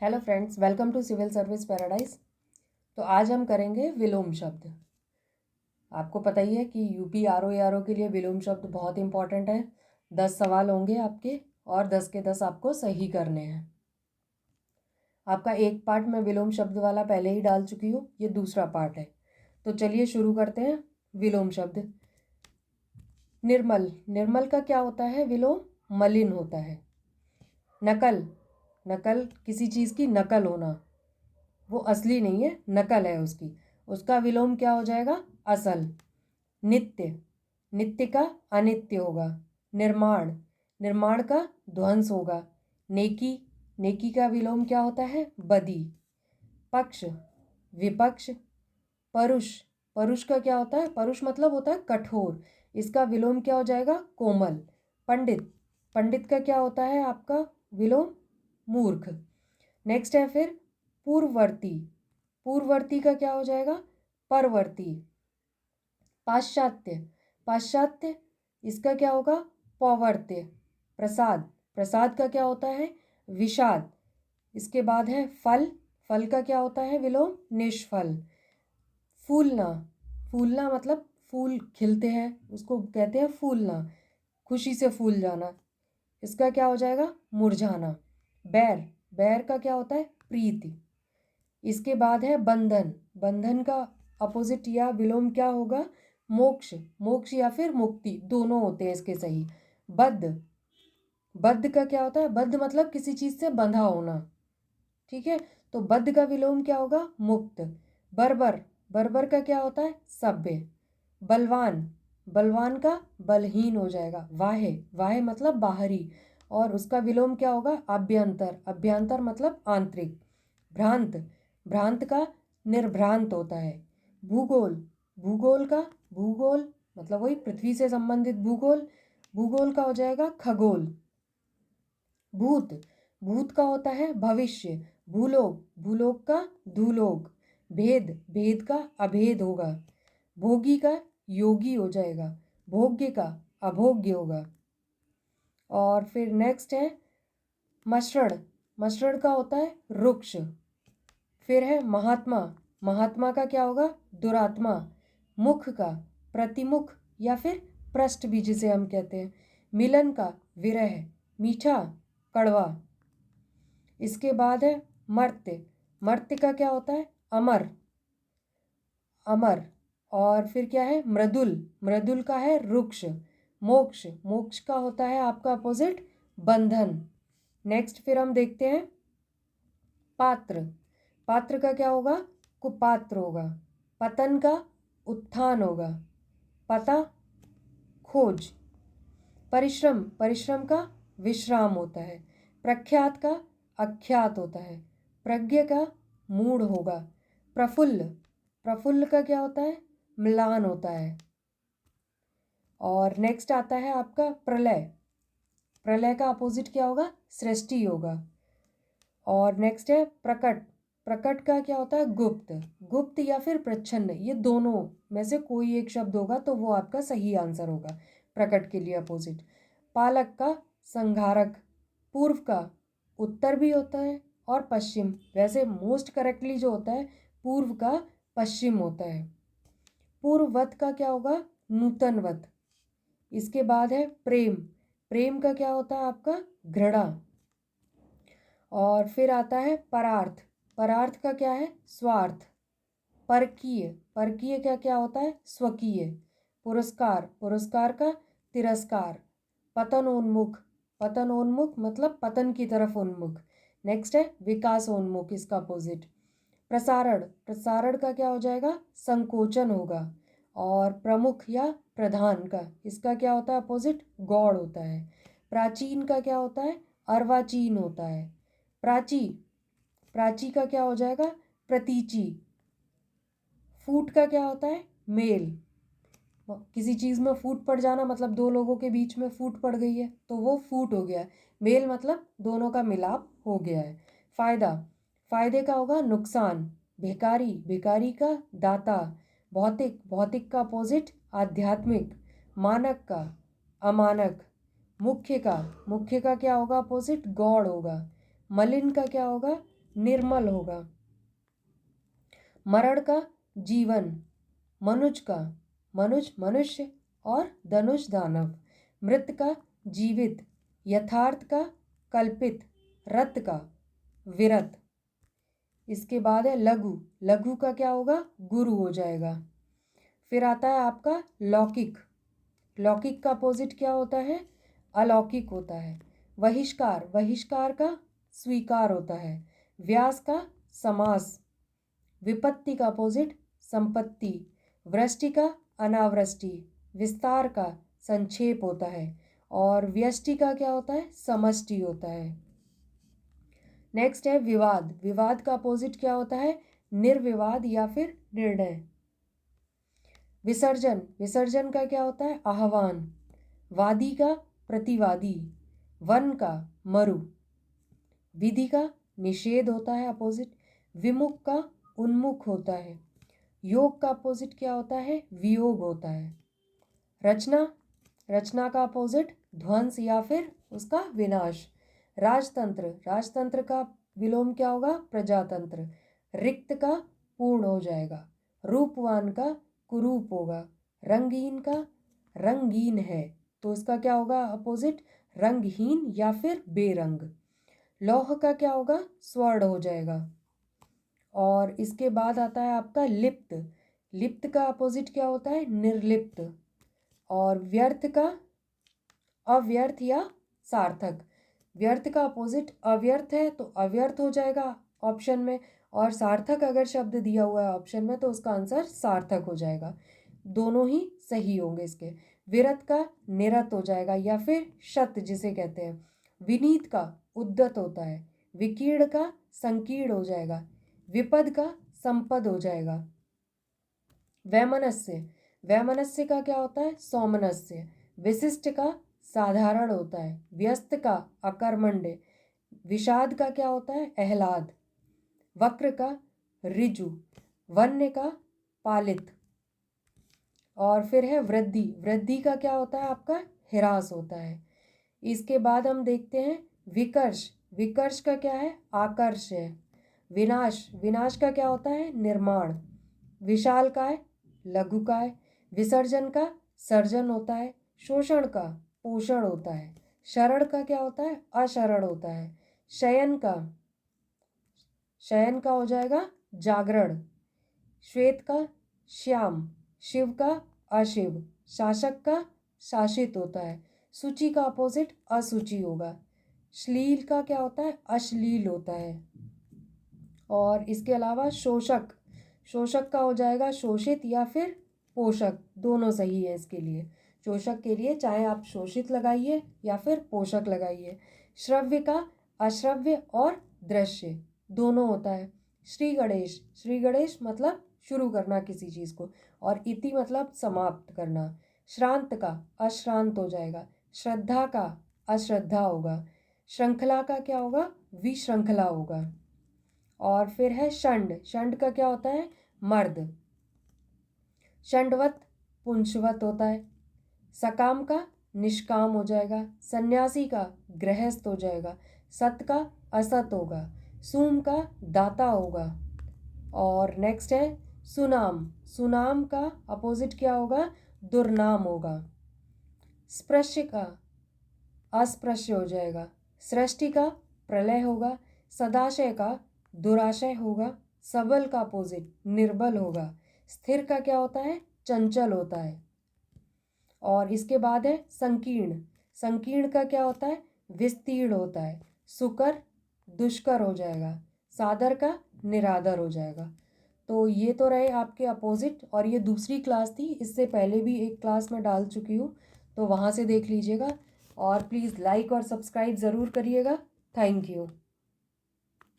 Hello friends, welcome to civil service paradise. तो आज हम करेंगे विलोम शब्द। आपको पता ही है कि यूपी आरओ के लिए विलोम शब्द बहुत इंपॉर्टेंट है। 10 सवाल होंगे आपके और 10 के 10 आपको सही करने हैं। आपका एक पार्ट मैं विलोम शब्द वाला पहले ही डाल चुकी हूँ, ये दूसरा पार्ट है। तो चलिए शुरू करते हैं। विलोम शब्द निर्मल। निर्मल का क्या होता है? विलोम मलिन होता है। नकल। नकल किसी चीज़ की नकल होना, वो असली नहीं है, नकल है उसकी। उसका विलोम क्या हो जाएगा? असल। नित्य। नित्य का अनित्य होगा। निर्माण। निर्माण का ध्वंस होगा। नेकी। नेकी का विलोम क्या होता है? बदी। पक्ष। विपक्ष। परुष। परुष का क्या होता है? परुष मतलब होता है कठोर। इसका विलोम क्या हो जाएगा? कोमल। पंडित। पंडित का क्या होता है आपका विलोम? मूर्ख। नेक्स्ट है फिर पूर्ववर्ती। पूर्ववर्ती का क्या हो जाएगा? परवर्ती। पाश्चात्य। पाश्चात्य इसका क्या होगा? पौवर्त्य। प्रसाद। प्रसाद का क्या होता है? विषाद। इसके बाद है फल। फल का क्या होता है विलोम? निष्फल। फूलना। फूलना मतलब फूल खिलते हैं उसको कहते हैं फूलना, खुशी से फूल जाना। इसका क्या हो जाएगा? मुरझाना। बैर। बैर का क्या होता है? प्रीति। इसके बाद है बंधन। बंधन का अपोजिट या विलोम क्या होगा? मोक्ष। मोक्ष या फिर मुक्ति, दोनों होते हैं इसके सही। बद्ध। बद्ध का क्या होता है? बद्ध मतलब किसी चीज़ से बंधा होना। ठीक है, तो बद्ध का विलोम क्या होगा? मुक्त। बर्बर। बर्बर का क्या होता है? सभ्य। बलवान। बलवान का बलहीन हो जाएगा। वाहे। वाहे मतलब बाहरी, और उसका विलोम क्या होगा? अभ्यंतर। अभ्यंतर मतलब आंतरिक। भ्रांत। भ्रांत का निर्भ्रांत होता है। भूगोल। भूगोल का भूगोल मतलब वही पृथ्वी से संबंधित भूगोल। भूगोल का हो जाएगा खगोल। भूत। भूत का होता है भविष्य। भूलोक। भूलोक का धूलोक। भेद। भेद का अभेद होगा। भोगी का योगी हो जाएगा। भोग्य का अभोग्य होगा। और फिर नेक्स्ट है मसृण। मसृण का होता है रुक्ष। फिर है महात्मा। महात्मा का क्या होगा? दुरात्मा। मुख का प्रतिमुख या फिर पृष्ठ भी जिसे हम कहते हैं। मिलन का विरह। मीठा कड़वा। इसके बाद है मर्त्य। मर्त्य का क्या होता है? अमर। अमर। और फिर क्या है? मृदुल। मृदुल का है रुक्ष। मोक्ष। मोक्ष का होता है आपका अपोजिट बंधन। नेक्स्ट फिर हम देखते हैं पात्र। पात्र का क्या होगा? कुपात्र होगा। पतन का उत्थान होगा। पता खोज। परिश्रम। परिश्रम का विश्राम होता है। प्रख्यात का अख्यात होता है। प्रज्ञ का मूढ़ होगा। प्रफुल्ल। प्रफुल्ल का क्या होता है? म्लान होता है। और नेक्स्ट आता है आपका प्रलय। प्रलय का अपोजिट क्या होगा? सृष्टि होगा। और नेक्स्ट है प्रकट। प्रकट का क्या होता है? गुप्त। गुप्त या फिर प्रच्छन्न, ये दोनों में से कोई एक शब्द होगा तो वो आपका सही आंसर होगा प्रकट के लिए अपोजिट। पालक का संघारक। पूर्व का उत्तर भी होता है और पश्चिम, वैसे मोस्ट करेक्टली जो होता है पूर्व का पश्चिम होता है। पूर्ववत का क्या होगा? नूतनवत। इसके बाद है प्रेम। प्रेम का क्या होता है आपका? घृणा। और फिर आता है परार्थ। परार्थ का क्या है? स्वार्थ। परकीय। परकीय का क्या होता है? स्वकीय। पुरस्कार। पुरस्कार का तिरस्कार। पतनोन्मुख। पतनोन्मुख मतलब पतन की तरफ उन्मुख। नेक्स्ट है विकासोन्मुख, इसका अपोजिट। प्रसारण। प्रसारण का क्या हो जाएगा? संकोचन होगा। और प्रमुख या प्रधान का, इसका क्या होता है अपोजिट? गौड़ होता है। प्राचीन का क्या होता है? अर्वाचीन होता है। प्राची। प्राची का क्या हो जाएगा? प्रतीची। फूट का क्या होता है? मेल। किसी चीज़ में फूट पड़ जाना मतलब दो लोगों के बीच में फूट पड़ गई है तो वो फूट हो गया है। मेल मतलब दोनों का मिलाप हो गया है। फायदा। फायदे का होगा नुकसान। भिखारी। भिखारी का दाता। भौतिक। भौतिक का अपोजिट आध्यात्मिक। मानक का अमानक। मुख्य का। मुख्य का क्या होगा अपोजिट? गौड़ होगा। मलिन का क्या होगा? निर्मल होगा। मरण का जीवन, मनुज का, मनुज मनुष्य और धनुष दानव। मृत का जीवित, यथार्थ का कल्पित, रत का विरत। इसके बाद है लघु, लघु का क्या होगा, गुरु हो जाएगा। फिर आता है आपका लौकिक, लौकिक का अपोजिट क्या होता है, अलौकिक होता है। बहिष्कार, बहिष्कार का स्वीकार होता है। व्यास का समास। विपत्ति का अपोजिट संपत्ति। वृष्टि का अनावृष्टि। विस्तार का संक्षेप होता है। और व्यष्टि का क्या होता है, समष्टि होता है। नेक्स्ट है विवाद, विवाद का अपोजिट क्या होता है, निर्विवाद या फिर निर्णय। विसर्जन, विसर्जन का क्या होता है, आह्वान। वादी का प्रतिवादी। वन का मरु। विधि का निषेध होता है अपोजिट। विमुख का उन्मुख होता है। योग का अपोजिट क्या होता है, वियोग होता है। रचना, रचना का अपोजिट ध्वंस या फिर उसका विनाश। राजतंत्र, राजतंत्र का विलोम क्या होगा, प्रजातंत्र। रिक्त का पूर्ण हो जाएगा। रूपवान का कुरूप होगा। रंगीन का रंगीन है, तो इसका क्या होगा अपोजिट, रंगहीन या फिर बेरंग। लौह का क्या होगा, स्वर्ण हो जाएगा। और इसके बाद आता है आपका लिप्त, लिप्त का अपोजिट क्या होता है, निर्लिप्त। और व्यर्थ का अव्यर्थ या सार्थक। व्यर्थ का अपोजिट अव्यर्थ है तो अव्यर्थ हो जाएगा ऑप्शन में, और सार्थक अगर शब्द दिया हुआ है ऑप्शन में तो उसका आंसर सार्थक हो जाएगा। दोनों ही सही होंगे इसके। विरत का निरत हो जाएगा या फिर शत जिसे कहते हैं। विनीत का उद्दत होता है। विकीर्ण का संकीर्ण हो जाएगा। विपद का संपद हो जाएगा। वैमनस्य, वैमनस्य का क्या होता है, सौमनस्य। विशिष्ट का साधारण होता है। व्यस्त का अकर्मण्य। विषाद का क्या होता है, आह्लाद। वक्र का ऋजु। वन्य का पालित। और फिर है वृद्धि, वृद्धि का क्या होता है आपका, ह्रास होता है। इसके बाद हम देखते हैं विकर्ष, विकर्ष का क्या है, आकर्ष है। विनाश, विनाश का क्या होता है, निर्माण। विशाल का है, लघु का है। विसर्जन का सर्जन होता है। शोषण का पोषण होता है। शरण का क्या होता है, अशरण होता है। शयन का, शयन का हो जाएगा जागरण। श्वेत का श्याम। शिव का अशिव। शासक का शासित होता है। सूची का अपोजिट असुचि होगा। श्लील का क्या होता है, अश्लील होता है। और इसके अलावा शोषक, शोषक का हो जाएगा शोषित या फिर पोषक, दोनों सही है इसके लिए। शोषक के लिए चाहे आप शोषित लगाइए या फिर पोषक लगाइए। श्रव्य का अश्रव्य और दृश्य दोनों होता है। श्री गणेश, श्री गणेश मतलब शुरू करना किसी चीज़ को, और इति मतलब समाप्त करना। श्रांत का अश्रांत हो जाएगा। श्रद्धा का अश्रद्धा होगा। श्रृंखला का क्या होगा, विश्रृंखला होगा। और फिर है षंड, षंड का क्या होता है, मर्द। षंडवत पुंशवत होता है। सकाम का निष्काम हो जाएगा। सन्यासी का गृहस्थ हो जाएगा। सत का असत होगा। सूम का दाता होगा। और नेक्स्ट है सुनाम, सुनाम का अपोजिट क्या होगा, दुर्नाम होगा। स्पृश्य का अस्पृश्य हो जाएगा। सृष्टि का प्रलय होगा। सदाशय का दुराशय होगा। सबल का अपोजिट निर्बल होगा। स्थिर का क्या होता है, चंचल होता है। और इसके बाद है संकीर्ण, संकीर्ण का क्या होता है, विस्तीर्ण होता है। सुकर दुष्कर हो जाएगा। सादर का निरादर हो जाएगा। तो ये तो रहे आपके अपोजिट, और ये दूसरी क्लास थी, इससे पहले भी एक क्लास में डाल चुकी हूँ, तो वहाँ से देख लीजिएगा। और प्लीज़ लाइक और सब्सक्राइब ज़रूर करिएगा। Thank you.